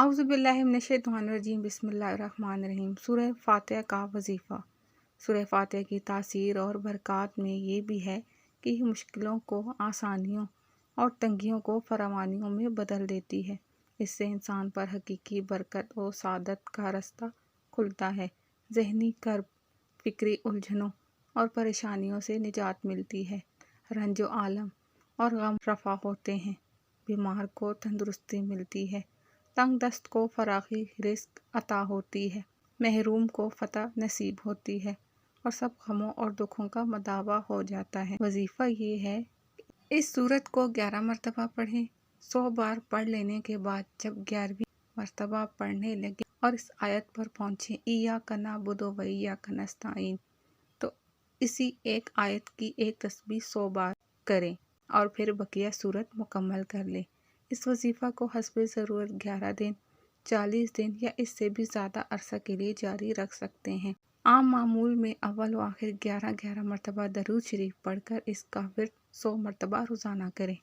اعوذ باللہ من الشیطان الرجیم، بسم اللہ الرحمن الرحیم۔ سورہ فاتحہ کا وظیفہ۔ سورہ فاتحہ کی تاثیر اور برکات میں یہ بھی ہے کہ یہ مشکلوں کو آسانیوں اور تنگیوں کو فراوانیوں میں بدل دیتی ہے۔ اس سے انسان پر حقیقی برکت و سعادت کا رستہ کھلتا ہے۔ ذہنی کرب، فکری الجھنوں اور پریشانیوں سے نجات ملتی ہے۔ رنج و عالم اور غم رفع ہوتے ہیں۔ بیمار کو تندرستی ملتی ہے۔ تنگ دست کو فراخی رزق عطا ہوتی ہے۔ محروم کو فتح نصیب ہوتی ہے اور سب غموں اور دکھوں کا مداوع ہو جاتا ہے۔ وظیفہ یہ ہے کہ اس سورت کو 11 مرتبہ پڑھیں۔ 100 بار پڑھ لینے کے بعد جب 11ویں مرتبہ پڑھنے لگے اور اس آیت پر پہنچیں ایاک نعبد و ایاک نستعین، تو اسی ایک آیت کی ایک تسبیح 100 بار کریں اور پھر بقیہ سورت مکمل کر لیں۔ اس وظیفہ کو حسب ضرورت 11 دن، 40 دن یا اس سے بھی زیادہ عرصہ کے لیے جاری رکھ سکتے ہیں۔ عام معمول میں اول و آخر 11 مرتبہ درود شریف پڑھ کر اس کا ورد 100 مرتبہ روزانہ کریں۔